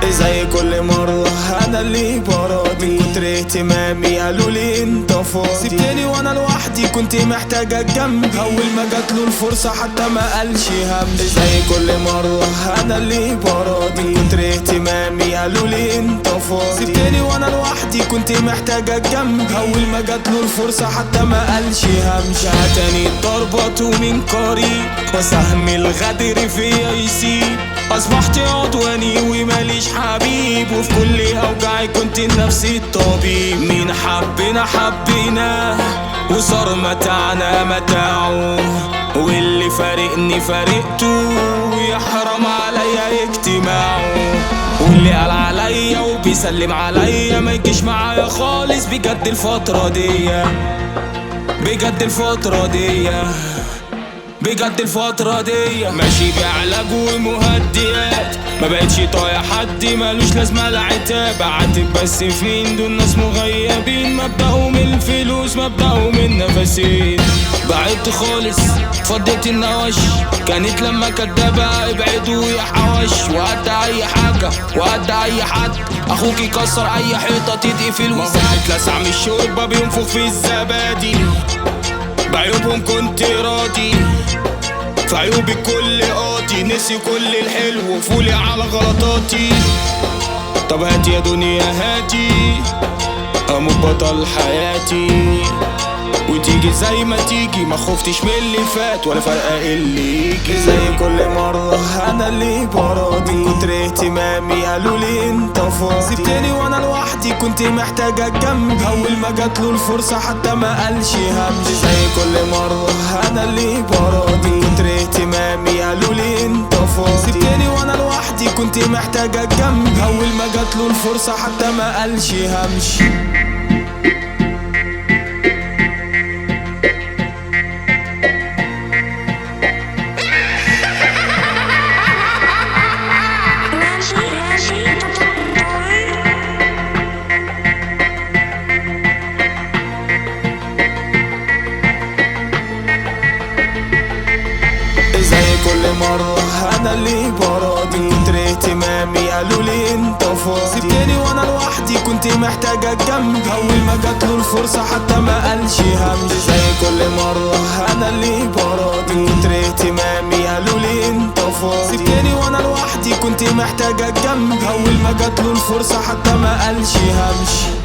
زي كل مرة أنا اللي براضي، من كتر اهتمامي قالوا لي أنت فاضي. سبتني وأنا لوحدي كنت محتاجة جنبي، أول ما جاتله الفرصة حتى ما قالش همشي. زي كل مرة أنا اللي براضي، من كتر اهتمامي قالوا لي أنت فاضي. سبتني وأنا لوحدي كنت محتاجة جنبي، أول ما جاتله الفرصة حتى ما قالش همشي. عتاني ضربته من قريب وسهم الغدر فيا يسيب، أصبحت عدواني وماليش حبيب، وفي كل أوجاعي كنت نفسي الطبيب. مين حبينا وصار متاعنا متاعه، واللي فارقني فارقته، يحرم عليا اجتماعه. واللي قال عليا وبيسلم عليا ما يجيش معايا خالص. بجد الفترة دي بجد الفترة دي بجد الفترة دي ماشي بعلاج ومهديات، ما بقتش طايق حد مالوش لازمة العتاب. عاتب بس في مين دول ناس مغيبين، مبدأهم الفلوس مبدأهم النفسين. بعدت خالص فضيت النوش، كانت لما كدابة ابعدوا يا حوش. وقد اي حاجة وقد اي حد، اخوك يكسر اي حيطة تتقفل وساعات لسع من الشوربة بينفخ في الزبادي. بعيوبهم كنت راضي، في عيوبي كل قاضي، نسي كل الحلو وفولي على غلطاتي. طب هات يا دنيا هاتي، اموت بطل حياتي وتيجي زي ما تيجي، ما خفتش من اللي فات ولا فرقة اللي يجي. زي كل مرة انا اللي براضي، من كتر اهتمامي قالوا لي انت فاضي. سبتني وانا لوحدي كنت محتاجة جنبي، اول ما جاتله الفرصة حتى ما قالش همشي. زي كل مرة انا اللي براضي، من كتر اهتمامي قالوا لي انت فاضي. سبتني وانا لوحدي كنت محتاجة جنبي، اول ما جاتله الفرصة حتى ما قالش همشي. زي كل مرة أنا اللي براضي، من كتر اهتمامي قالوا لي أنت فاضي. سبتني وأنا لوحدي كنت محتاجة جنبي، أول ما جاتله الفرصة حتى ما قالش همشي. زي كل مرة أنا اللي براضي، من كتر اهتمامي قالوا لي أنت فاضي. سبتني وأنا لوحدي كنت محتاجة جنبي، أول ما جاتله الفرصة حتى ما قالش همشي.